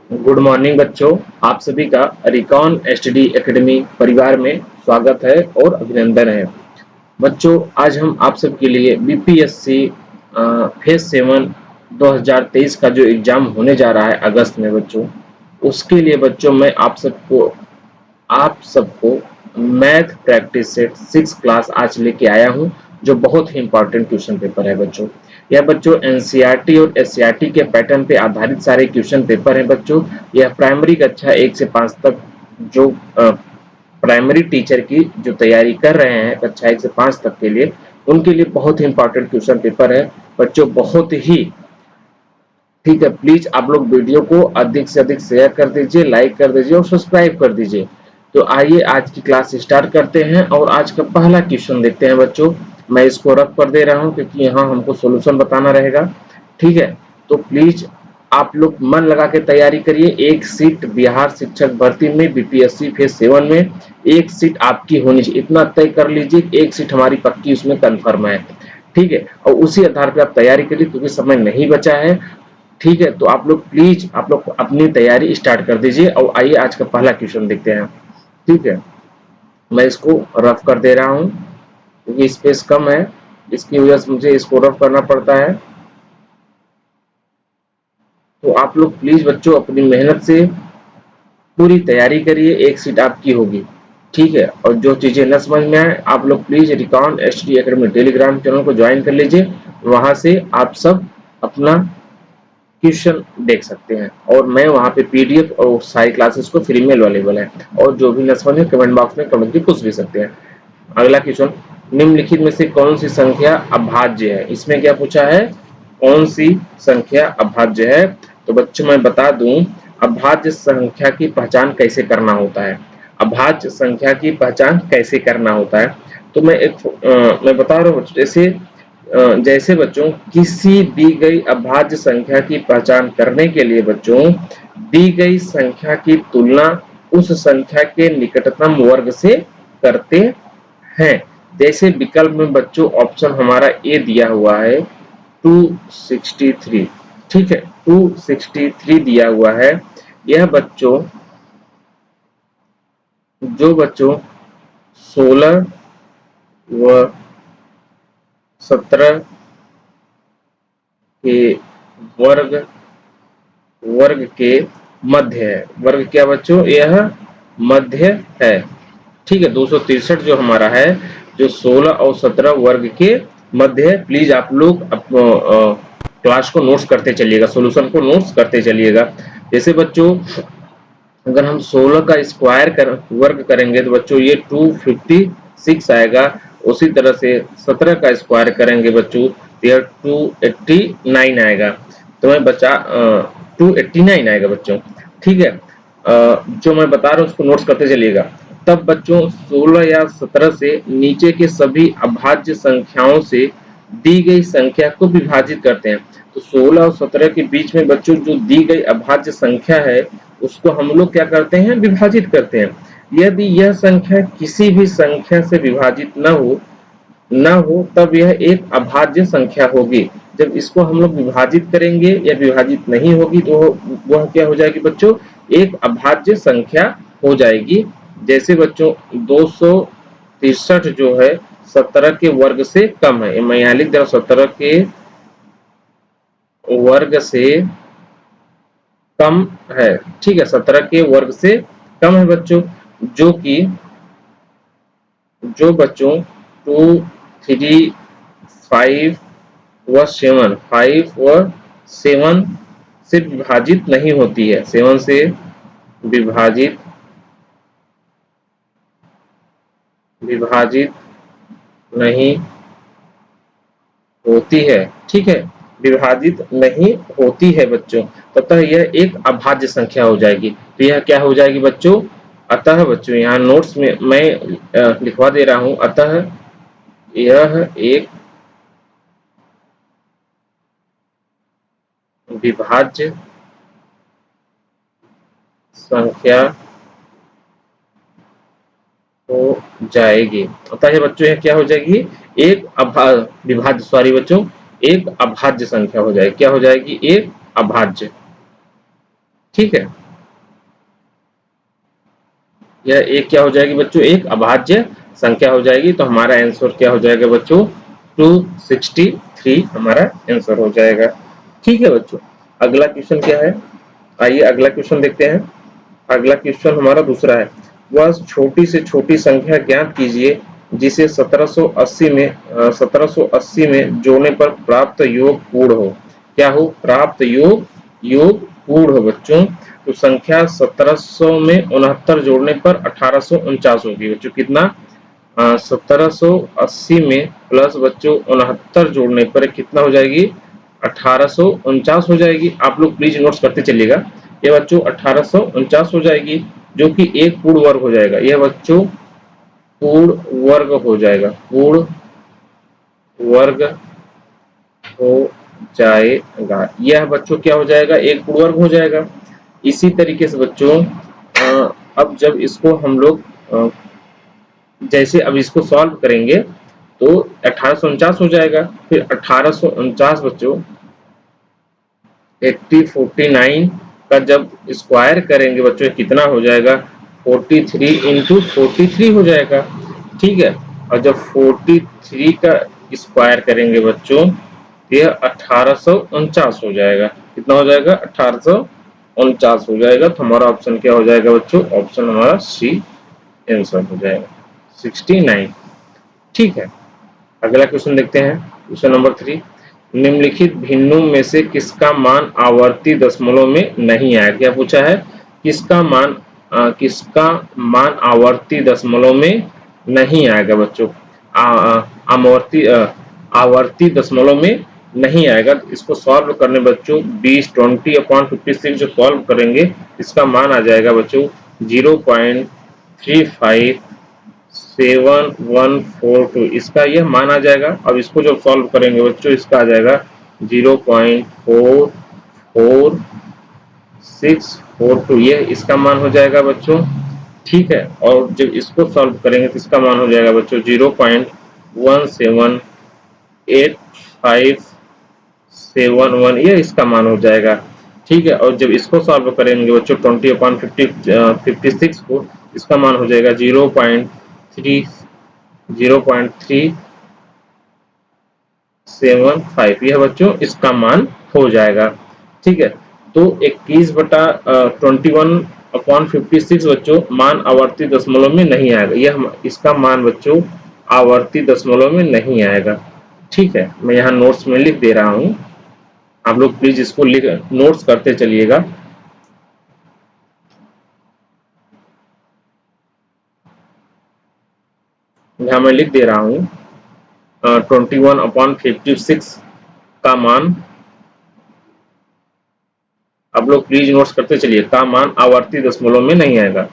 Good morning बच्चों। आप सभी का रिकॉन एसटीडी एकेडमी परिवार में स्वागत है और अभिनंदन है। बच्चों, आज हम आप सबके लिए बीपीएससी फेज 7 2023 का जो एग्जाम होने जा रहा है अगस्त में बच्चों, उसके लिए बच्चों मैं आप सबको मैथ प्रैक्टिस सेट 6 क्लास आज लेके आया हूँ, जो बहुत ही इंपॉर्टेंट क्वेश्चन पेपर है बच्चों। यह बच्चों एनसीईआरटी और एससीईआरटी के पैटर्न पे आधारित सारे क्वेश्चन पेपर हैं बच्चों। यह प्राइमरी कक्षा 1 से 5 तक जो प्राइमरी टीचर की जो तैयारी कर रहे हैं कक्षा 1 से 5 तक के लिए, उनके लिए बहुत ही इंपॉर्टेंट क्वेश्चन पेपर है बच्चों, बहुत ही ठीक है। प्लीज आप लोग वीडियो को अधिक से अधिक शेयर कर दीजिए, लाइक कर दीजिए और सब्सक्राइब कर दीजिए। तो आइए आज की क्लास स्टार्ट करते हैं और आज का पहला क्वेश्चन देखते हैं बच्चों। मैं इसको रफ कर दे रहा हूं क्योंकि यहाँ हमको सॉल्यूशन बताना रहेगा। ठीक है, तो प्लीज आप लोग मन लगा के तैयारी करिए। एक सीट बिहार शिक्षक भर्ती में बीपीएससी फेज 7 में एक सीट आपकी होनी चाहिए, इतना तय कर लीजिए। एक सीट हमारी पक्की उसमें कंफर्म है। ठीक है, और उसी आधार पे आप तैयारी करिए क्योंकि समय नहीं बचा है। ठीक है, तो आप लोग प्लीज आप लोग अपनी तैयारी स्टार्ट कर दीजिए और आइए आज का पहला क्वेश्चन देखते हैं। ठीक है, मैं इसको रफ कर दे रहा हूँ क्योंकि स्पेस कम है, इसकी वजह से मुझे इसको रफ करना पड़ता है। तो आप लोग प्लीज बच्चों अपनी मेहनत से पूरी तैयारी करिए, एक सीट आपकी होगी। ठीक है, और जो चीजें न समझ में आए आप लोग please recon ST academy Telegram channel को ज्वाइन कर लीजिए। वहां से आप सब अपना क्वेश्चन देख सकते हैं और मैं वहां पे पीडीएफ और सारी क्लासेस को फ्री में अवेलेबल है। और जो भी न समझे कमेंट बॉक्स में कमेंट की पूछ भी सकते हैं। अगला क्वेश्चन, निम्नलिखित में से कौन सी संख्या अभाज्य है? इसमें क्या पूछा है, कौन सी संख्या अभाज्य है? तो बच्चों मैं बता दूं, अभाज्य संख्या की पहचान कैसे करना होता है। अभाज्य संख्या की पहचान कैसे करना होता है, तो मैं बता रहा हूँ। जैसे बच्चों किसी दी गई अभाज्य संख्या की पहचान करने के लिए बच्चों दी गई संख्या की तुलना उस संख्या के निकटतम वर्ग से करते हैं। जैसे विकल्प में बच्चों ऑप्शन हमारा ए दिया हुआ है 263। ठीक है, 263 दिया हुआ है। यह बच्चों जो बच्चों 16 व 17 के वर्ग वर्ग के मध्य है। वर्ग क्या बच्चों, यह मध्य है। ठीक है, 263 जो हमारा है, जो 16 और 17 वर्ग के मध्य है। प्लीज आप लोग क्लास को नोट्स करते चलिएगा, सॉल्यूशन को नोट्स करते चलिएगा। जैसे बच्चों अगर हम 16 का स्क्वायर वर्ग करेंगे तो बच्चों ये 256 आएगा। उसी तरह से 17 का स्क्वायर करेंगे बच्चों तो यह 289 आएगा। तो मैं बचा 289 आएगा बच्चों। ठीक है, जो मैं बता रहा हूँ उसको नोट्स करते चलिएगा। तब बच्चों 16 या 17 से नीचे के सभी अभाज्य संख्याओं से दी गई संख्या को विभाजित करते हैं। तो 16 और 17 के बीच में बच्चों जो दी गई अभाज्य संख्या है उसको हम लोग क्या करते हैं, विभाजित करते हैं। यदि यह संख्या किसी भी संख्या से विभाजित न हो तब यह एक अभाज्य संख्या होगी। जब इसको हम लोग विभाजित करेंगे या विभाजित नहीं होगी तो वह क्या हो जाएगी बच्चों, एक अभाज्य संख्या हो जाएगी। जैसे बच्चों 263 जो है 17 के वर्ग से कम है। मैं यहाँ लिख दे रहा हूँ 17 के वर्ग से कम है। ठीक है, 17 के वर्ग से कम है बच्चों, जो बच्चों 2, 3, 5 व 7 से विभाजित नहीं होती है। 7 से विभाजित विभाजित नहीं होती है। ठीक है, विभाजित नहीं होती है बच्चों, तथा यह एक अभाज्य संख्या हो जाएगी। तो यह क्या हो जाएगी बच्चों, अतः बच्चों यहाँ नोट्स में मैं लिखवा दे रहा हूं, अतः यह एक विभाज्य संख्या हो जाएगी। अतः ये बच्चों यह क्या हो जाएगी, एक विभाज्य, सॉरी बच्चों, एक अभाज्य संख्या हो जाएगी। क्या हो जाएगी, एक अभाज्य। ठीक है, यह एक क्या हो जाएगी बच्चों, एक अभाज्य संख्या हो जाएगी। तो हमारा आंसर क्या हो जाएगा बच्चों, 263 हमारा आंसर हो जाएगा। ठीक है बच्चों, अगला क्वेश्चन क्या है, आइए अगला क्वेश्चन देखते हैं। अगला क्वेश्चन हमारा दूसरा है, वह छोटी से छोटी संख्या ज्ञात कीजिए जिसे 1780 में जोड़ने पर प्राप्त योग पूर्ण हो। क्या हो, प्राप्त योग योग पूर्ण हो बच्चों। तो संख्या 1700 में 69 जोड़ने पर 1849 होगी बच्चों। कितना, 1780 में प्लस बच्चों 69 जोड़ने पर कितना हो जाएगी, 1849 हो जाएगी। आप लोग प्लीज नोट्स करते चलिएगा। ये बच्चों 1849 हो जाएगी, जो कि एक पूर्ण वर्ग हो जाएगा। यह बच्चों पूर्ण वर्ग हो जाएगा, पूर्ण वर्ग हो जाएगा। यह बच्चों क्या हो जाएगा, एक पूर्ण वर्ग हो जाएगा। इसी तरीके से बच्चों अब जब इसको हम लोग जैसे अब इसको सॉल्व करेंगे तो 1849 हो जाएगा। फिर 1849 बच्चों 8049 का जब स्क्वायर करेंगे बच्चों कितना हो जाएगा, 43 इंटू 43 हो जाएगा। ठीक है, और जब 43 का स्क्वायर करेंगे बच्चों तो यह 1849 हो जाएगा। कितना हो जाएगा, 1849 हो जाएगा। तो हमारा ऑप्शन क्या हो जाएगा बच्चों, ऑप्शन हमारा सी आंसर हो जाएगा, 69। ठीक है, अगला क्वेश्चन देखते हैं, क्वेश्चन नंबर 3। निम्नलिखित भिन्नों में से किसका मान आवर्ती दशमलव में नहीं आया। क्या पूछा है, किसका मान आवर्ती दशमलव में नहीं आएगा बच्चों। आवर्ती आवर्ती दशमलव में नहीं आएगा। इसको सॉल्व करने बच्चों 20 जो सॉल्व करेंगे इसका मान आ जाएगा बच्चों 0.35742। इसका यह मान आ जाएगा। अब इसको जब सॉल्व करेंगे बच्चों इसका आ जाएगा 0.44642। यह इसका मान हो जाएगा बच्चों। ठीक है, और जब इसको सॉल्व करेंगे तो इसका मान हो जाएगा बच्चों 0.17857 ये इसका मान हो जाएगा। ठीक है, और जब इसको सॉल्व करेंगे बच्चों 20/56 को, इसका मान हो जाएगा 0.375। यह बच्चों इसका मान हो जाएगा। ठीक है, तो 21/56 बच्चों मान आवर्ती दशमलव में नहीं आएगा। यह इसका मान बच्चों आवर्ती दशमलव में नहीं आएगा। ठीक है, मैं यहाँ नोट्स में लिख दे रहा हूँ, आप लोग प्लीज इसको लिख नोट्स करते चलिएगा। यहाँ मैं लिख दे रहा हूँ 21/56 का मान, आप लोग प्लीज नोट्स करते चलिए, का मान आवर्ती दशमलव में नहीं आएगा,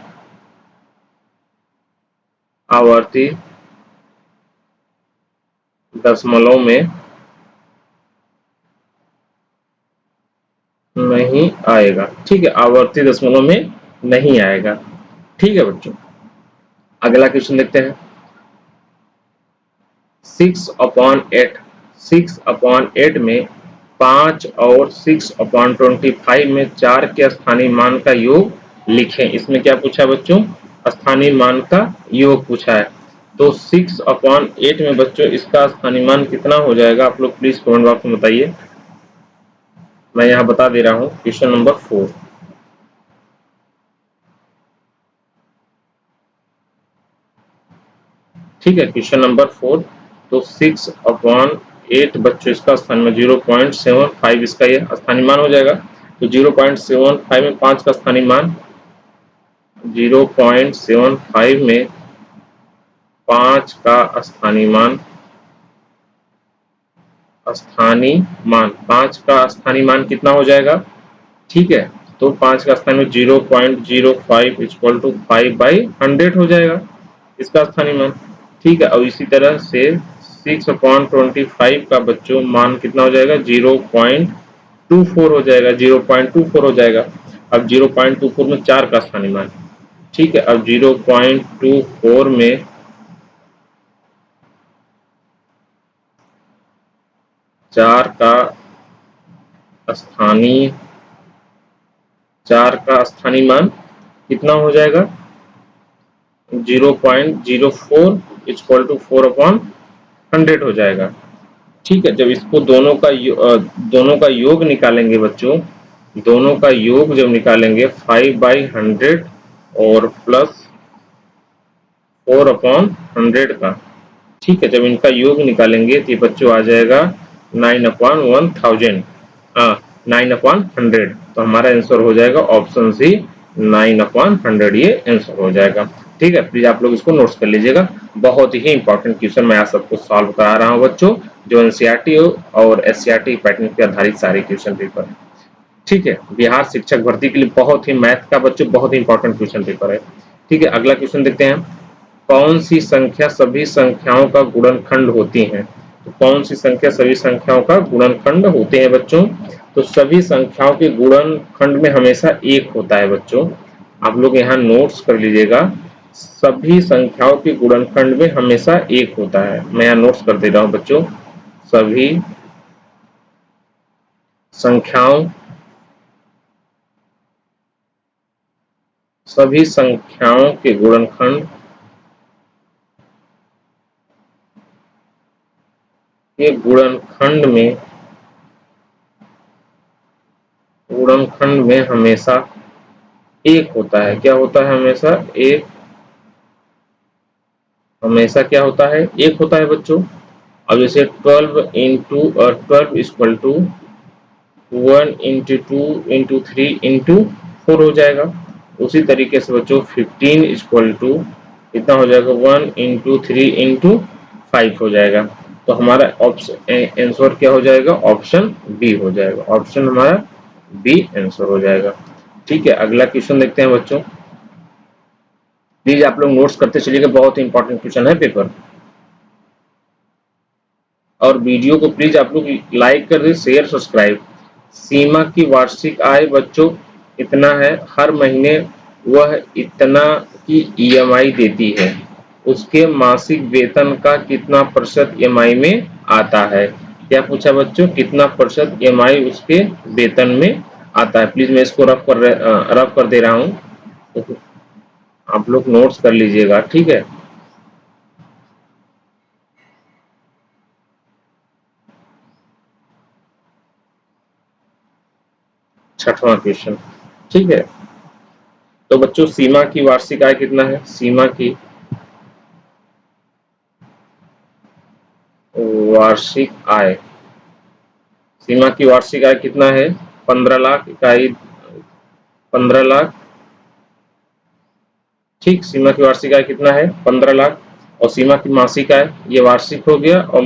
आवर्ती दशमलव में नहीं आएगा। ठीक है, आवर्ती दशमलव में नहीं आएगा। ठीक है बच्चों, अगला क्वेश्चन देखते हैं। 6/8 में 5 और 6/25 में 4 के स्थानीय मान का योग लिखें। इसमें क्या पूछा बच्चों, स्थानीय मान का योग पूछा है। तो 6/8 में बच्चों इसका स्थानीय मान कितना हो जाएगा, आप लोग प्लीज कमेंट बॉक्स में बताइए। मैं यहाँ बता दे रहा हूँ, क्वेश्चन नंबर 4। ठीक है, क्वेश्चन नंबर 4। तो 6/8 बच्चों इसका स्थान में 0.75 इसका ये स्थानीय मान हो जाएगा। तो 0.75 में 5 का स्थानीय मान, 0.75 में 5 का स्थानीय मान 5 का स्थानीय मान कितना हो जाएगा। ठीक है, तो 5 का स्थान में 0.05 इक्वल टू 5/100 हो जाएगा इसका स्थानीय मान। ठीक है, और इसी तरह से 6/25 का बच्चों मान कितना हो जाएगा, 0.24 हो जाएगा, 0.24 हो जाएगा। अब 0.24 में 4 का स्थानीय मान। ठीक है, अब 0.24 में 4 का स्थानीय 4 का स्थानीय मान कितना हो जाएगा 0.04 इक्वल टू 4/100 हो जाएगा। ठीक है, जब इसको दोनों का योग निकालेंगे बच्चों, दोनों का योग जब निकालेंगे 5/100 और प्लस 4/100 का, ठीक है, जब इनका योग निकालेंगे तो ये बच्चों आ जाएगा 9/1000, हाँ 9/100। तो हमारा आंसर हो जाएगा ऑप्शन सी 9/100, ये आंसर हो जाएगा। ठीक है, प्लीज आप लोग इसको नोट्स कर लीजिएगा। बहुत ही इंपॉर्टेंट क्वेश्चन मैं आप सबको सॉल्व करा रहा हूँ बच्चों, जो एनसीईआरटी और एससीईआरटी पैटर्न पे आधारित सारे क्वेश्चन पेपर है। ठीक है, बिहार शिक्षक भर्ती के लिए बहुत ही मैथ का बच्चों बहुत ही इंपॉर्टेंट क्वेश्चन पेपर है। ठीक है, अगला क्वेश्चन देखते हैं। कौन सी संख्या सभी संख्याओं का गुणनखंड होती है? तो कौन सी संख्या सभी संख्याओं का गुणनखंड होते हैं बच्चों? तो सभी संख्याओं के गुणनखंड में हमेशा एक होता है बच्चों। आप लोग यहाँ नोट्स कर लीजिएगा, सभी संख्याओं के गुणनखंड में हमेशा एक होता है। मैं यहाँ नोट्स कर दे रहा हूँ बच्चों, सभी संख्याओं के गुणनखंड में हमेशा एक होता है। क्या होता है? हमेशा क्या होता है? एक होता है बच्चों। अब जैसे 12 into 12 equal to 1 into 2 into 3 into 4 हो जाएगा। उसी तरीके से बच्चों 15 इक्वल टू कितना हो जाएगा 1 इंटू 3 इंटू 5 हो जाएगा। तो हमारा ऑप्शन आंसर क्या हो जाएगा? ऑप्शन बी हो जाएगा। ऑप्शन हमारा बी आंसर हो जाएगा। ठीक है, अगला क्वेश्चन देखते हैं बच्चों। प्लीज आप लोग नोट्स करते चलिएगा, बहुत ही इंपॉर्टेंट क्वेश्चन है पेपर। और वीडियो को प्लीज आप लोग लाइक कर दे, शेयर सब्सक्राइब। सीमा की वार्षिक आय बच्चों इतना है, हर महीने वह इतना की ईएमआई देती है, उसके मासिक वेतन का कितना प्रतिशत ईएमआई में आता है? क्या पूछा बच्चों? कितना प्रतिशत ईएमआई उसके वेतन में आता है? प्लीज मैं इसको रफ कर दे रहा हूँ, तो आप लोग नोट्स कर लीजिएगा। ठीक है, छठवां क्वेश्चन। ठीक है, तो बच्चों सीमा की वार्षिक आय कितना है? सीमा की वार्षिक आय, सीमा की वार्षिक आय कितना है? 15 लाख इकाई, 15 लाख। ठीक, सीमा की वार्षिक आय कितना है? 15 लाख। और सीमा की मासिक आय, ये वार्षिक हो गया, और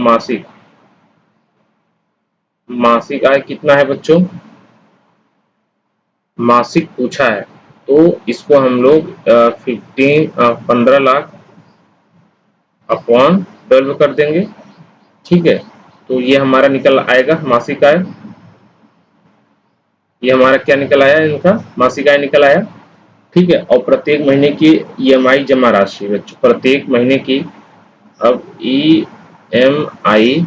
मासिक आय कितना है बच्चों? मासिक पूछा है, तो इसको हम लोग 15 लाख अपॉन 12 कर देंगे। ठीक है, तो ये हमारा निकल आएगा मासिक आय। ये हमारा क्या निकल आया? इनका मासिक आय निकल आया। ठीक है, और प्रत्येक महीने की ईएमआई जमा राशि बच्चों, प्रत्येक महीने की, अब ईएमआई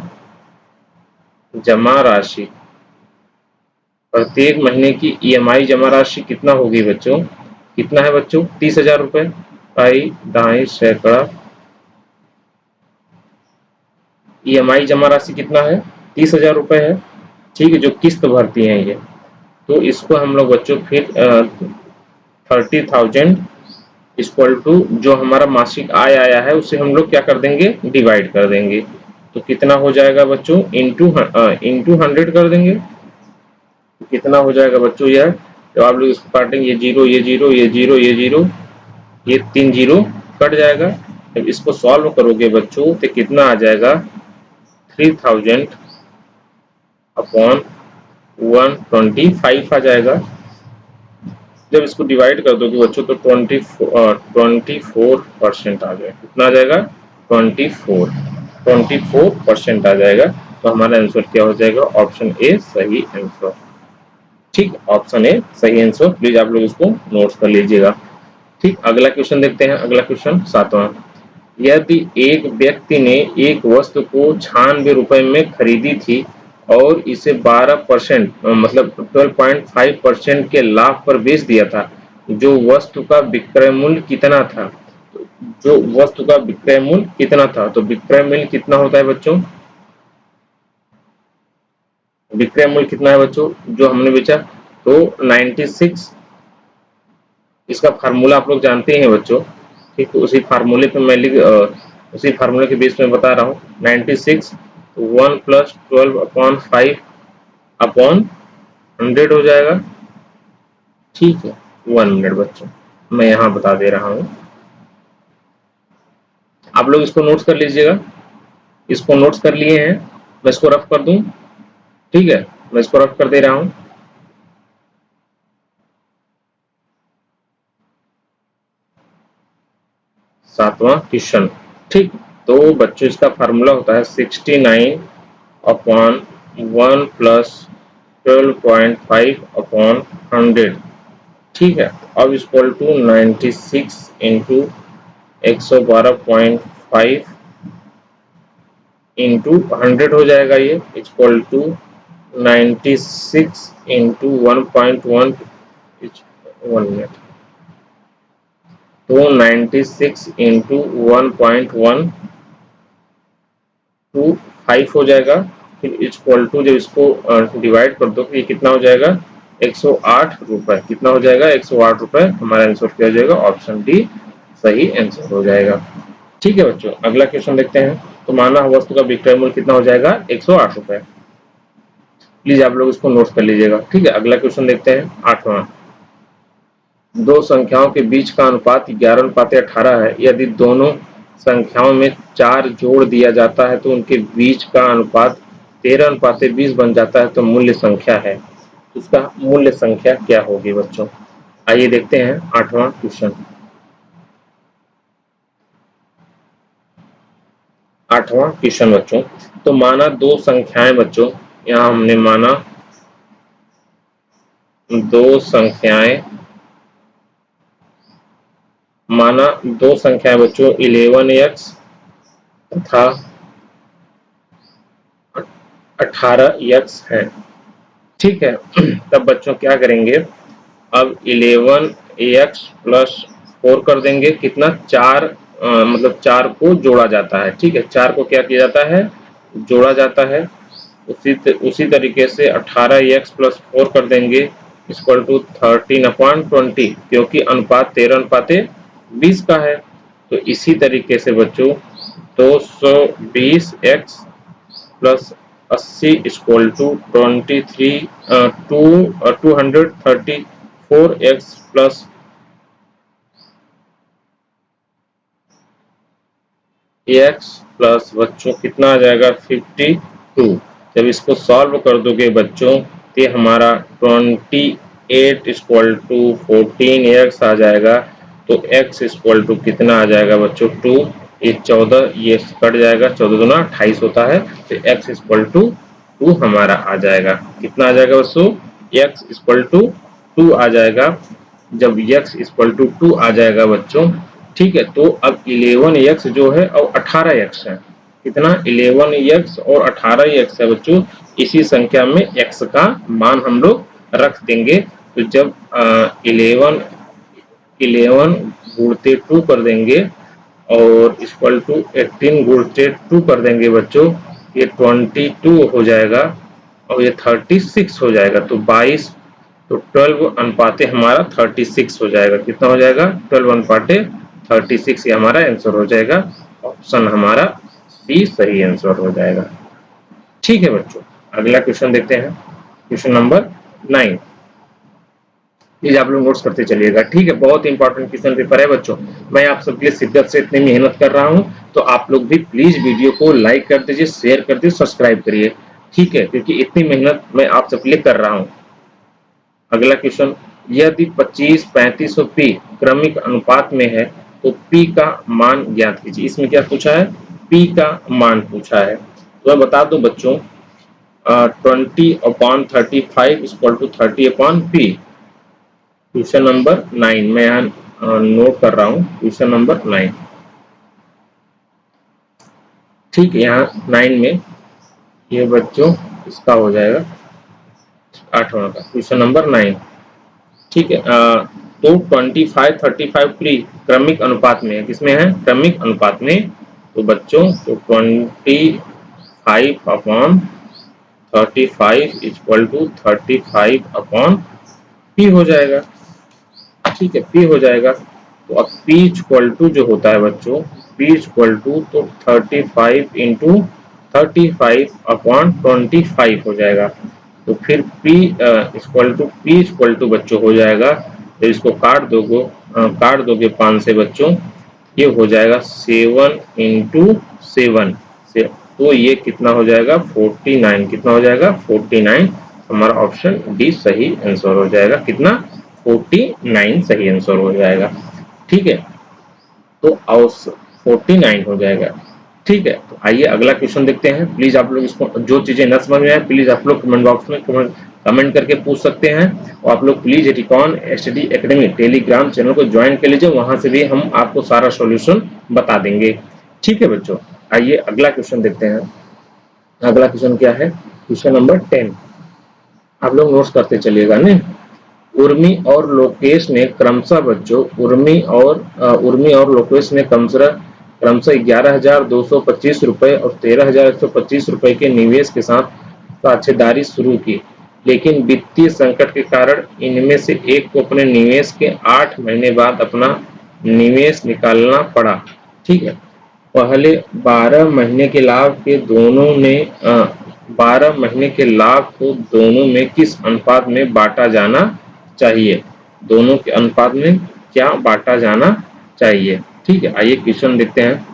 जमा राशि, प्रत्येक महीने की ईएमआई जमा राशि कितना होगी बच्चों? कितना है बच्चों? 30,000 रुपए। पाई ढाई सैकड़ा, ईएमआई जमा राशि कितना है? 30,000 रुपए है। ठीक है, जो किस्त भरती है ये, तो इसको हम लोग बच्चों फिर 30,000 इक्वल टू जो हमारा मासिक आय आया है उसे हम लोग क्या कर देंगे? डिवाइड कर देंगे। तो कितना हो जाएगा बच्चों? इंटू 100 कर देंगे। तो कितना हो जाएगा बच्चों यह? तो आप लोग इसको काटेंगे, ये जीरो ये जीरो ये जीरो ये जीरो, ये 3 जीरो कट जाएगा। जब इसको सॉल्व करोगे बच्चों तो कितना आ जाएगा? 3000 अपॉन 125 आ जाएगा। जब इसको डिवाइड कर दोगे बच्चों तो 24% आ जाएगा। कितना आ जाएगा? 24% आ जाएगा। तो हमारा आंसर क्या हो जाएगा? ऑप्शन ए सही आंसर। ठीक, ऑप्शन ए सही आंसर। प्लीज आप लोग इसको नोट कर लीजिएगा। ठीक, अगला क्वेश्चन देखते हैं। अगला क्वेश्चन 7वां। यदि एक व्यक्ति ने एक वस्तु को 96 रुपए में खरीदी थी और इसे 12% मतलब 12.5% के लाभ पर बेच दिया था, जो वस्तु का विक्रय मूल्य कितना था? जो वस्तु का विक्रय मूल्य कितना था? तो विक्रय मूल्य कितना होता है बच्चों? विक्रय मूल्य कितना है बच्चों जो हमने बेचा? तो 96। इसका फार्मूला आप लोग जानते हैं बच्चों, ठीक। तो उसी फार्मूले पे मैं उसी फार्मूले के बेस में बता रहा हूँ। 96 तो 1 + 12/5 अपॉन 100 हो जाएगा, ठीक है। 1 मिनट बच्चों, मैं यहाँ बता दे रहा हूँ, आप लोग इसको नोट्स कर लीजिएगा। इसको नोट्स कर लिए हैं, मैं इसको रफ कर दूं, ठीक है। मैं इसको रफ कर दे रहा हूँ। 7वां क्वेश्चन, ठीक। तो बच्चों इसका फार्मूला होता है 69 अपॉन 1 + 12.5 अपॉन 100, ठीक है। अब इक्वल टू 96 इंटू 112.5 इंटू 100 हो जाएगा, ये इक्वल टू 96 इंटू 1.1, 1 मिनट, तो 96 इंटू 1.125 हो जाएगा। फिर इक्वल टू जब इसको डिवाइड कर दो तो ये कितना हो जाएगा? 108 रुपए। कितना हो जाएगा? 108 रुपए। हमारा आंसर क्या हो जाएगा? ऑप्शन डी सही आंसर हो जाएगा, ठीक है बच्चों। अगला क्वेश्चन देखते हैं। तो माना वस्तु का विक्रय मूल्य कितना हो जाएगा? 108 रुपए। प्लीज आप लोग इसको नोट कर लीजिएगा, ठीक है। अगला क्वेश्चन देखते हैं, 8वां। दो संख्याओं के बीच का अनुपात 11/18 है। यदि दोनों संख्याओं में 4 जोड़ दिया जाता है तो उनके बीच का अनुपात 13/20 बन जाता है, तो मूल्य संख्या है। उसका मूल्य संख्या क्या होगी बच्चों? आइए देखते हैं 8वां क्वेश्चन। 8वां क्वेश्चन बच्चों, तो माना दो संख्याएं बच्चों, यहाँ हमने माना दो संख्याएं, माना दो संख्याएं बच्चों 11x तथा 18x है, ठीक है। तब बच्चों क्या करेंगे? अब 11x + 4 कर देंगे, कितना? 4, मतलब 4 को जोड़ा जाता है, ठीक है। 4 को क्या किया जाता है? जोड़ा जाता है। उसी तरीके से 18x + 4 कर देंगे, इक्वल टू 13/20, क्योंकि अनुपात 13/20 का है। तो इसी तरीके से बच्चों 220x + 80 equal to 234x + x plus बच्चों कितना आ जाएगा? 52। जब इसको सॉल्व कर दोगे बच्चों तो ये हमारा 28 इक्वल टू 14x आ जाएगा। तो x इक्वल टू कितना आ जाएगा बच्चों? 2। ये 14, ये कट जाएगा, 14 दूना 28 होता है। तो x इक्वल टू 2 हमारा आ जाएगा। कितना आ जाएगा बच्चों? x इक्वल टू 2 आ जाएगा। जब x इक्वल टू 2 आ जाएगा बच्चों, ठीक है, तो अब 11x जो है और 18x है। कितना? 11x और 18x है बच्चों। इसी संख्या में x का मान हम लोग रख देंगे। तो जब 11 गुणते 2 कर देंगे और इक्वल टू 18 गुणते 2 कर देंगे बच्चों, ये 22 हो जाएगा और ये 36 हो जाएगा। तो 22, तो 12 अनुपाते हमारा 36 हो जाएगा। कितना हो जाएगा? 12 अनुपाते 36, ये हमारा आंसर हो जाएगा। ऑप्शन हमारा सी सही आंसर हो जाएगा, ठीक है बच्चों। अगला क्वेश्चन देखते हैं, क्वेश्चन नंबर 9। प्लीज आप लोग नोट्स करते चलिएगा, ठीक है। बहुत इंपॉर्टेंट क्वेश्चन पेपर है बच्चों। मैं आप सबके लिए शिद्दत से इतनी मेहनत कर रहा हूं, तो आप लोग भी प्लीज वीडियो को लाइक कर दीजिए, शेयर कर दीजिए, सब्सक्राइब करिए, ठीक है, क्योंकि इतनी मेहनत मैं आप सबके लिए कर रहा हूं। अगला क्वेश्चन, यदि 25, 35 और p क्रमिक अनुपात में है तो p का मान ज्ञात कीजिए। इसमें क्या पूछा है? p का मान पूछा है। तो मैं बता दूं बच्चों, 20/35 equal to 30/p। Question number 9 मैं यहाँ नोट कर रहा हूँ, क्वेश्चन नंबर 9, ठीक है। यहाँ 9 में ये बच्चों इसका हो जाएगा 8वां का क्वेश्चन नंबर 9। ठीक है, तो 25-35 प्री क्रमिक अनुपात में है, किसमें है? क्रमिक अनुपात में। तो बच्चों तो 25/35 इक्वल टू 35/P हो जाएगा। ठीक है, P हो जाएगा। तो अब P इक्वल टू जो होता है बच्चों, P इक्वल टू तो 35 इंटू 35/25 हो जाएगा। तो फिर P इक्वल टू बच्चों हो जाएगा, तो इसको काट दोगे 5 से बच्चों, ये हो जाएगा 7 इंटू 7 से, तो ये कितना हो जाएगा? 49। कितना हो जाएगा? 49। हमारा ऑप्शन डी सही आंसर हो जाएगा। कितना? 49 सही आंसर हो जाएगा। ठीक है, तो 49 हो जाएगा। ठीक है, तो आइए अगला क्वेश्चन देखते हैं। प्लीज आप लोग इसको, जो चीजें न समझ में आए प्लीज आप लोग कमेंट बॉक्स में कमेंट करके पूछ सकते हैं। और आप लोग please recon study academy Telegram channel को ज्वाइन कर लीजिए, वहां से भी हम आपको सारा सॉल्यूशन बता देंगे। ठीक है बच्चों, आइए अगला क्वेश्चन देखते हैं। अगला क्वेश्चन क्या है? Question number 10। आप लोग नोट्स करते चलिएगा नहीं। उर्मी और लोकेश ने क्रमशः बच्चों उर्मी और लोकेश ने क्रमशः 11,225 रुपए और 13,125 रुपए के निवेश के साथ साझेदारी शुरू की, लेकिन वित्तीय संकट के कारण इनमें से एक को अपने निवेश के 8 महीने बाद अपना निवेश निकालना पड़ा। ठीक है, पहले 12 महीने के लाभ के दोनों ने 12 महीने के लाभ को दोनों में किस अनुपात में बांटा जाना चाहिए? दोनों के अनुपात में क्या बांटा जाना चाहिए? ठीक है, आइए क्वेश्चन देखते हैं।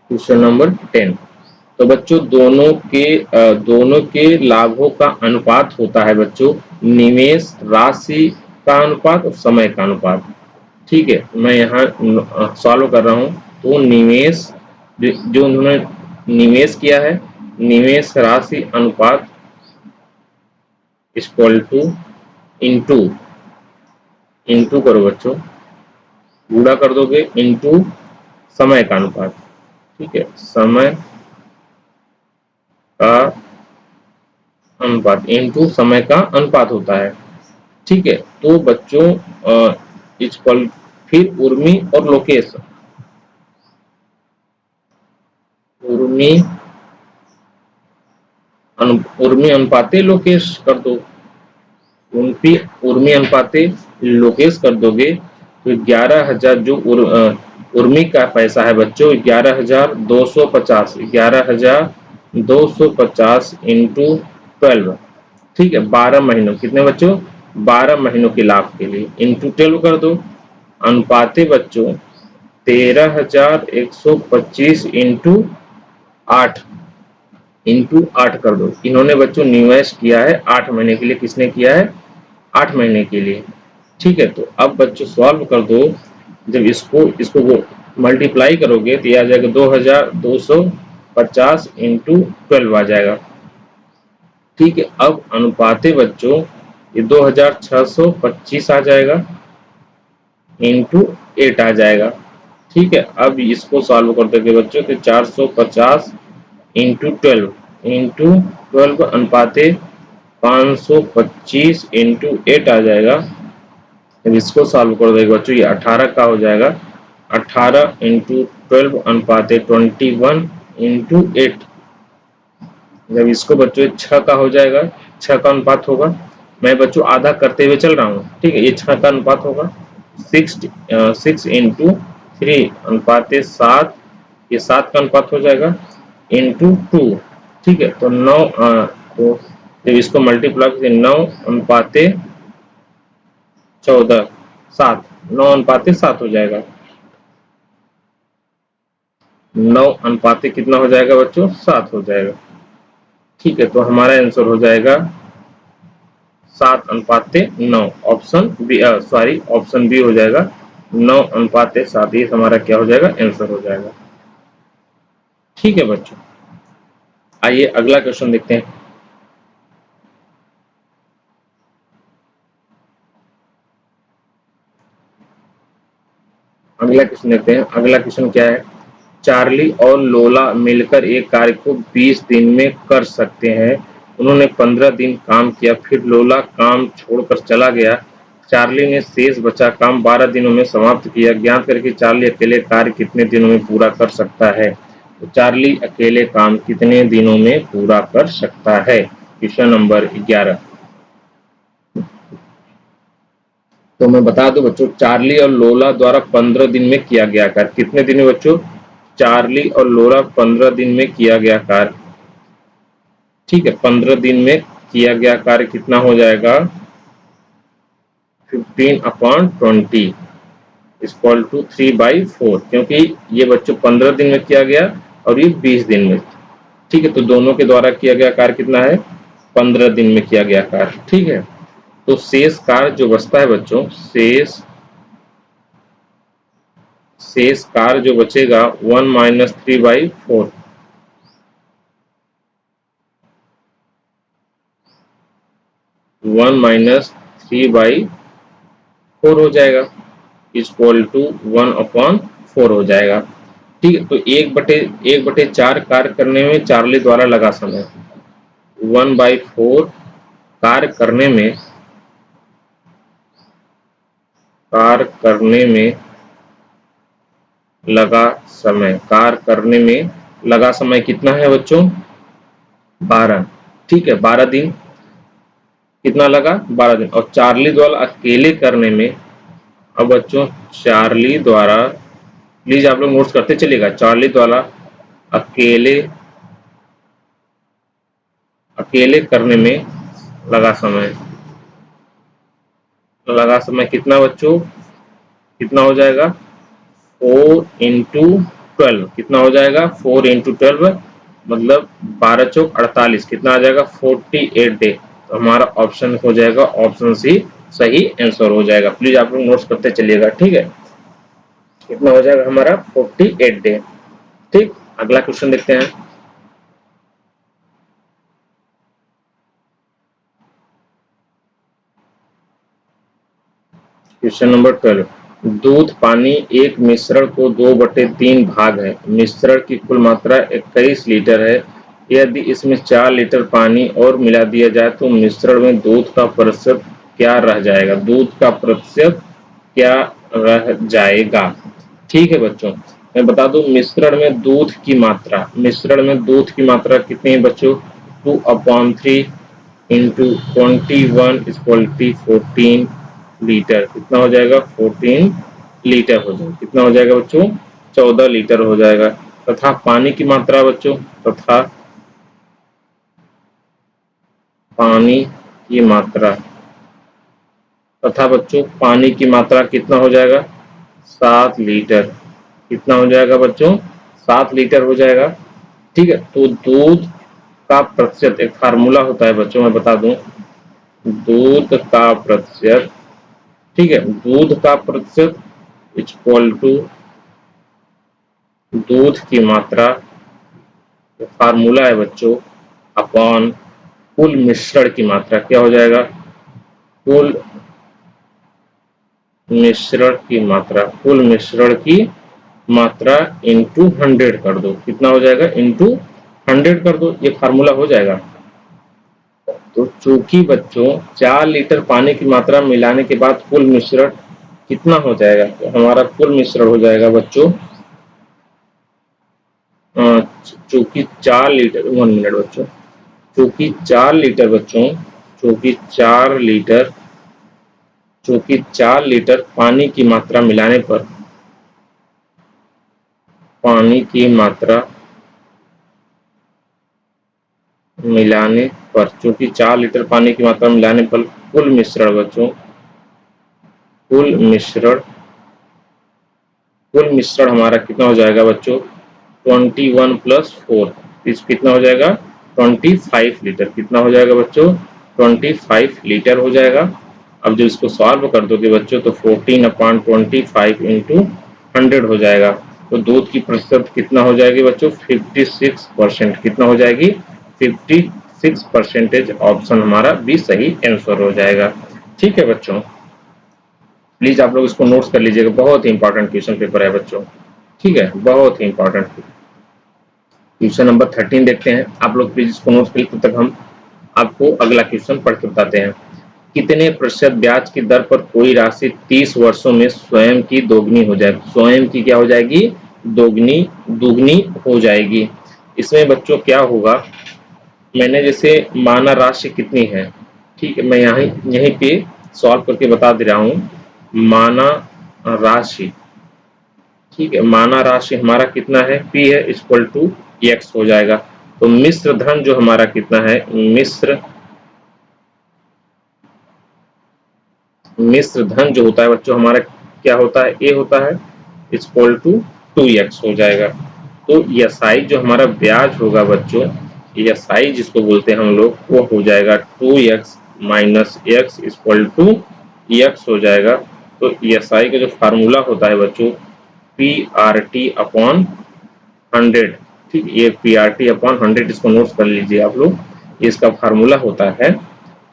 Question number 10। तो बच्चों दोनों के लाभों का अनुपात होता है बच्चों निवेश राशि का अनुपात और समय का अनुपात। ठीक है, मैं यहाँ सॉल्व कर रहा हूँ। तो निवेश जो उन्होंने निवेश किया है, निवेश राशि अनुपात इक्वल टू इंटू इंटू करो बच्चों, गुणा कर दोगे इंटू समय का अनुपात। ठीक है, समय का अनुपात इंटू समय का अनुपात होता है। ठीक है, तो बच्चों इक्वल, फिर उर्मी और लोकेश, उर्मी उर्मी अनुपाते लोकेश कर दो, उर्मी अनुपाते लोकेश कर दोगे तो 11,000 जो उर्मी का पैसा है बच्चों 11,250, 11,250 इंटू 12। ठीक है, 12 महीनों, कितने बच्चों? 12 महीनों के लाभ के लिए इंटू 12 कर दो। अनुपाते बच्चों 13,125 इंटू 8 कर दो। इन्होंने बच्चों निवेश किया है 8 महीने के लिए। किसने किया है? 8 महीने के लिए। ठीक है, तो अब बच्चों सॉल्व कर दो। जब इसको वो मल्टीप्लाई करोगे तो ये आ जाएगा 2,250 इंटू 12 आ जाएगा। ठीक है, अब अनुपाते बच्चों ये 2,625 आ जाएगा इंटू 8 आ जाएगा। ठीक है, अब इसको सॉल्व कर दोगे बच्चों तो 450 इंटू 12 अनुपाते 525 इंटू 8 आ जाएगा। जब इसको सॉल्व कर देगा बच्चों ये 18 का हो जाएगा। 18 इंटू 12 अनुपात 21 इंटू 8। जब इसको बच्चों 6 का हो जाएगा, 6 का अनुपात होगा। मैं बच्चों आधा करते हुए चल रहा हूँ। ठीक है, ये 6 का अनुपात होगा। 6 इंटू 3 अनुपात 7, ये 7 का अनुपात हो जाएगा इंटू 2। ठीक है, तो 9, तो जब इसको मल्टीप्लाई 9 अनुपात 14, 7, 9 अनुपात 7 हो जाएगा। 9 अनुपात कितना हो जाएगा बच्चों? 7 हो जाएगा। ठीक है, तो हमारा आंसर हो जाएगा 7/9। Option B, sorry option B हो जाएगा 9/7। ये हमारा क्या हो जाएगा? आंसर हो जाएगा। ठीक है बच्चों, आइए अगला क्वेश्चन देखते हैं। अगला क्वेश्चन देखते हैं। अगला क्वेश्चन क्या है? चार्ली और लोला मिलकर एक कार्य को 20 दिन में कर सकते हैं। उन्होंने 15 दिन काम किया, फिर लोला काम छोड़कर चला गया। चार्ली ने शेष बचा काम 12 दिनों में समाप्त किया। ज्ञात करके चार्ली अकेले कार्य कितने दिनों में पूरा कर सकता है। तो चार्ली अकेले काम कितने दिनों में पूरा कर सकता है। Question number 11। तो मैं बता दूं बच्चों, चार्ली और लोला द्वारा 15 दिन में किया गया कार्य कितने दिन में बच्चों, चार्ली और लोला 15 दिन में किया गया कार्य, ठीक है, 15 दिन में किया गया कार्य कितना हो जाएगा, 15/20 इक्वल टू 3/4, क्योंकि ये बच्चों 15 दिन में किया गया और ये 20 दिन में, ठीक है, तो दोनों के द्वारा किया गया कार्य कितना है, 15 दिन में किया गया कार्य, ठीक है। तो शेष कार्य जो बचता है बच्चों, शेष कार्य जो बचेगा 1 - 3/4, 1 - 3/4 हो जाएगा, इक्वल टू 1/4 हो जाएगा, ठीक है। तो 1/4 कार्य करने में चार्ली द्वारा लगा समय, 1/4 कार्य करने में लगा समय कितना है बच्चों, 12, ठीक है, 12 दिन कितना लगा, 12 दिन। और चार्ली द्वारा अकेले करने में, अब बच्चों चार्ली द्वारा, प्लीज आप लोग नोट्स करते चलिएगा, चार्ली द्वारा अकेले करने में लगा समय कितना बच्चों, कितना हो जाएगा, 4 × 12, कितना हो जाएगा, 4 × 12 मतलब 12 चौक 48, कितना आ जाएगा, 48 डे। तो हमारा ऑप्शन हो जाएगा, ऑप्शन सी सही आंसर हो जाएगा। प्लीज आप लोग नोट्स करते चलिएगा, ठीक है, कितना हो जाएगा हमारा, 48 डे, ठीक। अगला क्वेश्चन देखते हैं। क्वेश्चन नंबर 12, दूध पानी एक मिश्रण को 2/3 भाग है। मिश्रण की कुल मात्रा 21 लीटर है। यदि इसमें 4 लीटर पानी और मिला दिया जाए तो मिश्रण में दूध का प्रतिशत क्या रह जाएगा, दूध का प्रतिशत क्या रह जाएगा, ठीक है बच्चों। मैं बता दूं, मिश्रण में दूध की मात्रा कितनी है बच्चों, 2/3 × 21 = 14 लीटर, कितना हो जाएगा, 14 लीटर हो जाएगा, कितना हो जाएगा बच्चों, 14 लीटर हो जाएगा। तथा पानी की मात्रा बच्चों, तथा बच्चों पानी की मात्रा कितना हो जाएगा, 7 लीटर, कितना हो जाएगा बच्चों, 7 लीटर हो जाएगा, ठीक है। तो दूध का प्रतिशत, एक फार्मूला होता है बच्चों, मैं बता दूं, दूध का प्रतिशत, ठीक है, दूध का प्रतिशत इक्वल टू दूध की मात्रा, फार्मूला है बच्चों, अपॉन कुल मिश्रण की मात्रा, क्या हो जाएगा, कुल मिश्रण की मात्रा इंटू 100 कर दो, कितना हो जाएगा, इंटू 100 कर दो, ये फार्मूला हो जाएगा। तो चूंकि बच्चों 4 लीटर पानी की मात्रा मिलाने के बाद कुल मिश्रण कितना हो जाएगा, तो हमारा कुल मिश्रण हो जाएगा बच्चों, चूंकि 4 लीटर, 1 मिनट बच्चों, चूंकि 4 लीटर बच्चों, चूंकि 4 लीटर पानी की मात्रा मिलाने पर, चूंकि 4 लीटर पानी की मात्रा मिलाने पर कुल मिश्रण बच्चों, कुल मिश्रण हमारा कितना हो जाएगा बच्चों, 21 + 4, इस कितना हो जाएगा, 25 लीटर, कितना हो जाएगा बच्चों, 25 लीटर हो जाएगा। अब जो इसको सॉल्व कर दोगे बच्चों तो 14/25 × 100 हो जाएगा। तो दूध की प्रतिशत कितना हो जाएगी बच्चों, 56%, कितना हो जाएगी, 56%। ऑप्शन हमारा भी सही आंसर हो जाएगा, ठीक है बच्चों। प्लीज आप लोग इसको नोट्स कर लीजिएगा, बहुत ही इंपॉर्टेंट क्वेश्चन पेपर है बच्चों, ठीक है, बहुत ही इंपॉर्टेंट। क्वेश्चन नंबर 13 देखते हैं। आप लोग प्लीज इसको नोट करिए, तब तक हम आपको अगला क्वेश्चन पढ़ के बताते हैं। कितने प्रतिशत ब्याज की दर पर कोई राशि 30 वर्षों में स्वयं की दोगुनी हो जाएगी? स्वयं की क्या हो जाएगी? दोगुनी, दुगनी हो जाएगी। इसमें बच्चों क्या होगा, मैंने जैसे माना राशि कितनी है, ठीक है, मैं यहीं पे सॉल्व करके बता दे रहा हूँ। माना राशि, ठीक है, माना राशि हमारा कितना है? P है इक्वल टू x हो जाएगा। तो मिश्र धन जो हमारा कितना है? मिश्र धन जो होता है बच्चों हमारा क्या होता है? A होता है इक्वल टू 2x हो जाएगा। तो SI जो हमारा ब्याज होगा बच्चों, SI जिसको बोलते हैं हम लोग, वो हो जाएगा 2x minus x equal to x हो जाएगा। तो SI का जो फार्मूला होता है बच्चों, PRT अपॉन 100, ठीक, ये PRT अपॉन 100, इसको नोट कर लीजिए आप लोग, ये इसका फार्मूला होता है।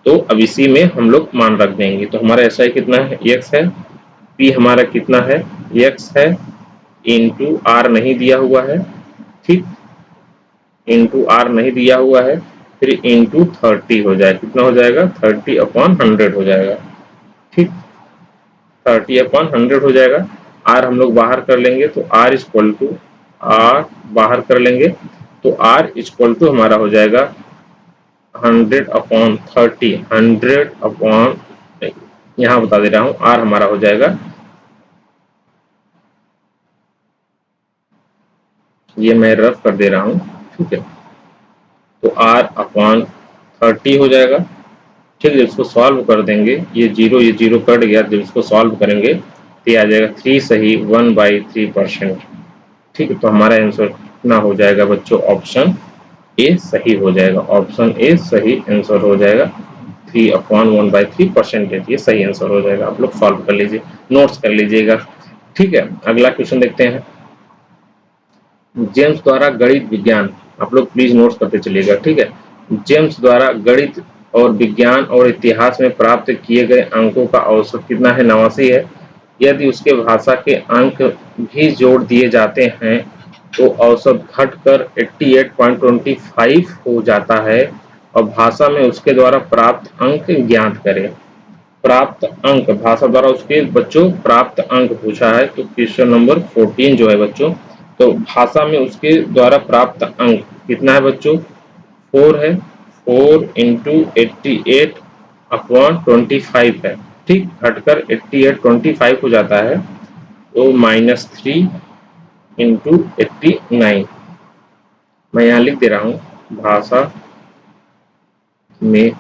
तो अब इसी में हम लोग मान रख देंगे। तो हमारा SI कितना है? x है। P हमारा कितना है? x है, इंटू R नहीं दिया हुआ है, ठीक, इंटू R नहीं दिया हुआ है, फिर इंटू 30 हो जाएगा। कितना हो जाएगा? 30 अपॉन 100 हो जाएगा, ठीक, 30 अपॉन 100 हो जाएगा। R हम लोग बाहर कर लेंगे तो R इक्वल टू, R बाहर कर लेंगे तो R इक्वल टू हमारा हो जाएगा 100 अपॉन 30, 100 अपॉन, यहाँ बता दे रहा हूँ, R हमारा हो जाएगा, ये मैं रफ कर दे रहा हूँ, ठीक है, तो R अपॉन 30 हो जाएगा। ठीक है, इसको सॉल्व कर देंगे, ये जीरो कट गया, जब इसको सॉल्व करेंगे तो ये आ जाएगा 3 सही 1/3%। ठीक है, तो हमारा आंसर कितना हो जाएगा बच्चों? ऑप्शन ए सही हो जाएगा। ऑप्शन ए सही आंसर हो जाएगा। 3/1/3% ये सही आंसर हो जाएगा। आप लोग सॉल्व कर लीजिए, नोट्स कर लीजिएगा। ठीक है, अगला क्वेश्चन देखते हैं। जेम्स द्वारा गणित विज्ञान, आप लोग प्लीज नोट्स करते चलिएगा, ठीक है। जेम्स द्वारा गणित और विज्ञान और इतिहास में प्राप्त किए गए अंकों का औसत कितना है? 89 है। यदि उसके भाषा के अंक भी जोड़ दिए जाते हैं तो औसत घटकर 88.25 हो जाता है और भाषा में उसके द्वारा प्राप्त अंक ज्ञात करें। प्राप्त अंक, भाषा द्वारा उसके बच्चों प्राप्त अंक पूछा है, तो क्वेश्चन नंबर 14 जो है बच्चों, तो भाषा में उसके द्वारा प्राप्त अंक कितना है बच्चों? 4 है। 4 इंटू 88 अपॉन 25 है, ठीक, घटकर 88.25 हो जाता है, तो -3 इंटू 89, मैं यहाँ लिख दे रहा हूँ। में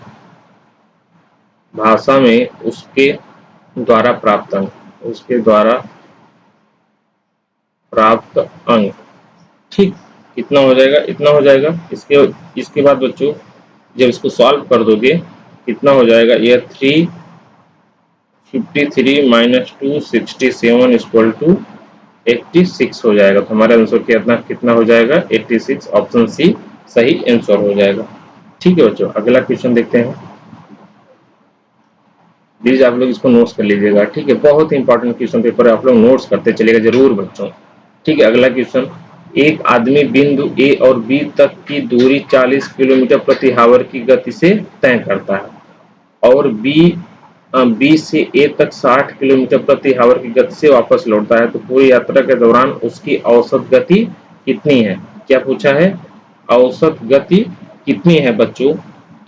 भाषा में उसके द्वारा प्राप्त अंक, उसके द्वारा प्राप्त अंक, ठीक, कितना हो जाएगा? इतना हो जाएगा। इसके बाद बच्चों जब इसको सॉल्व कर दोगे कितना हो जाएगा? यह 353 माइनस 267 इक्वल टू 86 हो जाएगा। तो हमारा आंसर कितना हो जाएगा? 86। ऑप्शन सी सही आंसर हो जाएगा। ठीक है बच्चों, अगला क्वेश्चन देखते हैं। प्लीज आप लोग इसको नोट्स कर लीजिएगा, ठीक है, बहुत ही इंपॉर्टेंट क्वेश्चन पेपर है, आप लोग नोट्स करते चलेगा जरूर बच्चों। ठीक है, अगला क्वेश्चन। एक आदमी बिंदु ए और बी तक की दूरी 40 किलोमीटर प्रति आवर की गति से तय करता है और बी से ए तक 60 किलोमीटर प्रति आवर की गति से वापस लौटता है, तो पूरी यात्रा के दौरान उसकी औसत गति कितनी है? क्या पूछा है? औसत गति कितनी है बच्चों?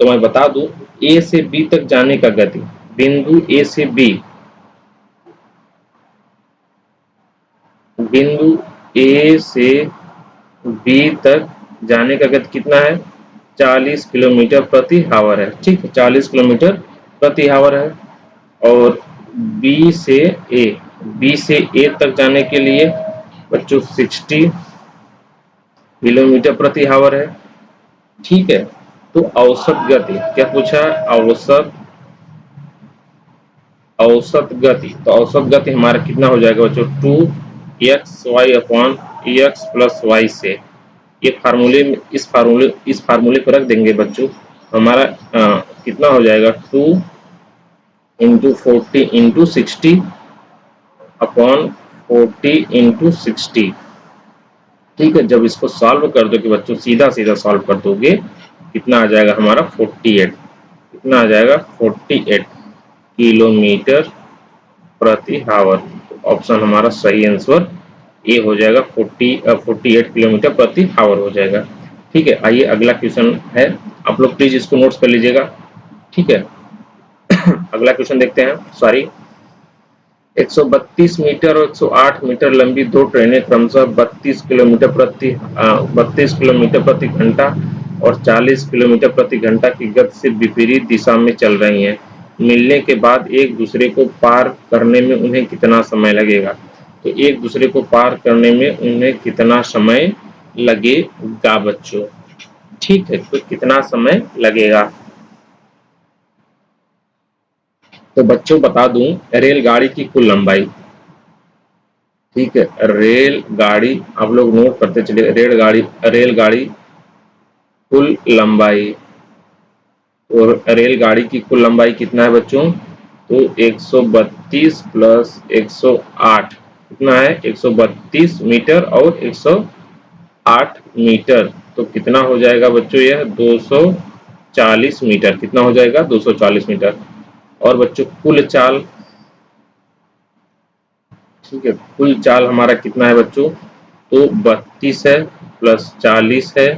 तो मैं बता दूं, ए से बी तक जाने का गति, बिंदु ए से बी, बिंदु ए से बी तक जाने का गति कितना है? 40 किलोमीटर प्रति आवर है, ठीक है, 40 किलोमीटर प्रति आवर है। और बी से ए, बी से ए तक जाने के लिए बच्चों 60 किलोमीटर प्रति आवर है, ठीक है। तो औसत गति क्या पूछा है? औसत गति, तो औसत गति हमारा कितना हो जाएगा बच्चों? 2xy upon x plus Y से, ये फार्मूले में इस फार्मूले को रख देंगे बच्चों, हमारा कितना हो जाएगा? 2 इंटू 40 इंटू 60 अपॉन 40 इंटू 60, ठीक है, जब इसको सॉल्व कर दो कि बच्चों सीधा सीधा सॉल्व कर दोगे, कितना आ जाएगा हमारा 48, कितना आ जाएगा 48 किलोमीटर प्रति आवर। ऑप्शन हमारा सही आंसर ए हो जाएगा, 48 किलोमीटर प्रति आवर हो जाएगा। ठीक है, आइए अगला क्वेश्चन है, आप लोग प्लीज इसको नोट्स कर लीजिएगा। ठीक है, अगला क्वेश्चन देखते हैं। सॉरी, 132 मीटर और 108 मीटर लंबी दो ट्रेनें क्रमशः 32 किलोमीटर प्रति घंटा और 40 किलोमीटर प्रति घंटा की गति से विपरीत दिशा में चल रही हैं। मिलने के बाद एक दूसरे को पार करने में उन्हें कितना समय लगेगा? तो एक दूसरे को पार करने में उन्हें कितना समय लगेगा बच्चों? ठीक है, तो कितना समय लगेगा? तो बच्चों बता दूं, रेलगाड़ी की कुल लंबाई, ठीक है, रेलगाड़ी आप लोग नोट करते चलिए, रेलगाड़ी कुल लंबाई, और रेलगाड़ी की कुल लंबाई कितना है बच्चों? तो 132 प्लस 108 कितना है? 132 मीटर और 108 मीटर, तो कितना हो जाएगा बच्चों? यह 240 मीटर। कितना हो जाएगा? 240 मीटर। और बच्चों कुल चाल, ठीक है, कुल चाल हमारा कितना है बच्चों? तो 32 है प्लस 40 है,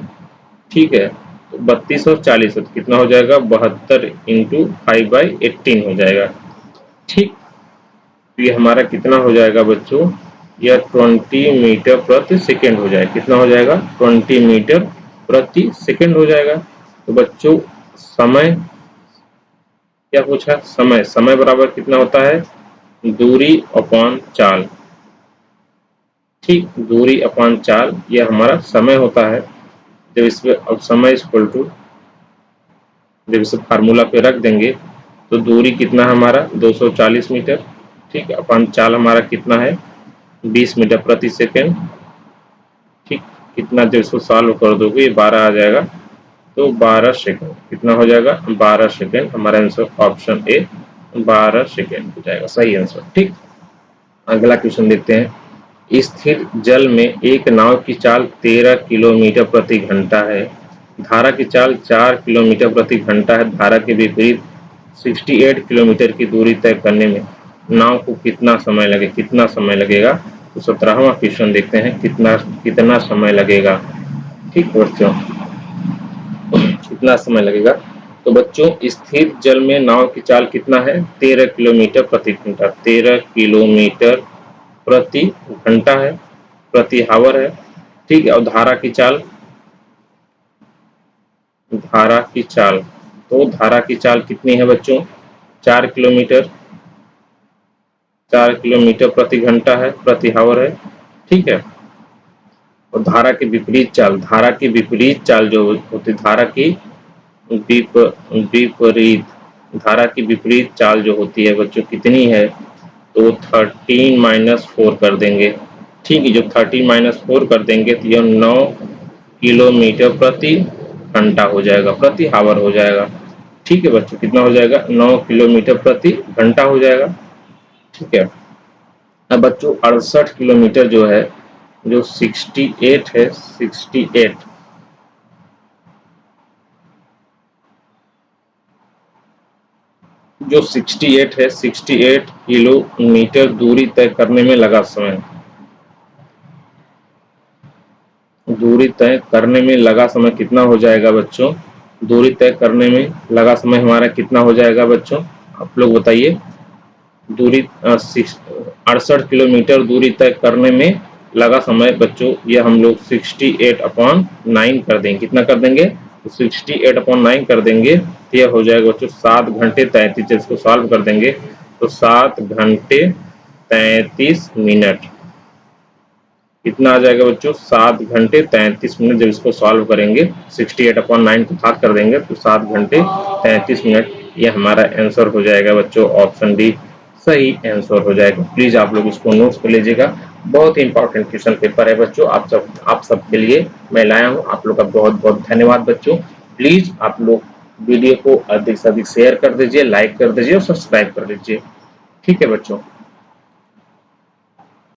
ठीक है, तो 32 और 40 है, तो कितना हो जाएगा? 72 इंटू 5/18 हो जाएगा। ठीक, तो ये हमारा कितना हो जाएगा बच्चों? यह 20 मीटर प्रति सेकेंड हो जाएगा। कितना हो जाएगा? 20 मीटर प्रति सेकेंड हो जाएगा। तो बच्चों समय क्या पूछा? समय बराबर कितना होता है? दूरी अपॉन चाल। ठीक, दूरी अपॉन चाल, यह हमारा समय होता है। जब इसमें अब समय इक्वल टू, जब इसे फार्मूला पे रख देंगे तो दूरी कितना है हमारा? 240 मीटर, ठीक है, अपॉन चाल हमारा कितना है? 20 मीटर प्रति सेकेंड। ठीक, कितना जब इसको सॉल्व कर दोगे ये 12 आ जाएगा, तो 12 सेकेंड। कितना हो जाएगा? 12 सेकेंड। हमारा आंसर ऑप्शन ए 12 सेकेंड हो जाएगा सही आंसर। ठीक, अगला क्वेश्चन देखते हैं। स्थिर जल में एक नाव की चाल 13 किलोमीटर प्रति घंटा है, धारा की चाल 4 किलोमीटर प्रति घंटा है। धारा के विपरीत 68 किलोमीटर की दूरी तय करने में नाव को कितना समय लगेगा? तो 17वां क्वेश्चन देखते हैं, कितना समय लगेगा। ठीक बच्चों, कितना समय लगेगा? तो बच्चों स्थिर जल में नाव की चाल कितना है? 13 किलोमीटर प्रति घंटा। 13 किलोमीटर प्रति घंटा है, प्रति हावर है, ठीक है। और धारा की चाल कितनी है बच्चों? 4 किलोमीटर, 4 किलोमीटर प्रति घंटा है, प्रति हावर है, ठीक है। और धारा की विपरीत चाल जो होती, धारा की विपरीत चाल जो होती है बच्चों कितनी है? तो 13-4 कर देंगे, ठीक है। जब 13-4 कर देंगे तो यह 9 किलोमीटर प्रति घंटा हो जाएगा, प्रति हावर हो जाएगा, ठीक है बच्चों। कितना हो जाएगा? 9 किलोमीटर प्रति घंटा हो जाएगा, ठीक है। अब बच्चों 68 किलोमीटर जो है, जो 68 है, 68 किलोमीटर दूरी तय करने में लगा समय, कितना हो जाएगा बच्चों? दूरी तय करने में लगा समय हमारा कितना हो जाएगा बच्चों? आप लोग बताइए। दूरी 68 किलोमीटर दूरी तय करने में लगा समय बच्चों, ये हम लोग 68/9 कर देंगे। कितना कर देंगे? तो 68/9 कर देंगे, यह हो जाएगा बच्चों 7 घंटे 33। इसको सॉल्व कर देंगे तो 7 घंटे 33 मिनट। कितना आ जाएगा बच्चों? 7 घंटे 33 मिनट। जब इसको सॉल्व करेंगे 68/9 को भाग कर देंगे तो 7 घंटे 33 मिनट, ये हमारा आंसर हो जाएगा बच्चों, ऑप्शन डी सही आंसर हो जाएगा। प्लीज आप लोग इसको नोट्स कर लीजिएगा, बहुत ही इंपॉर्टेंट क्वेश्चन पेपर है बच्चों, आप सबके लिए मैं लाया हूँ। आप लोग का बहुत बहुत धन्यवाद बच्चों। प्लीज आप लोग वीडियो को अधिक से अधिक शेयर कर दीजिए, लाइक कर दीजिए और सब्सक्राइब कर दीजिए, ठीक है बच्चों।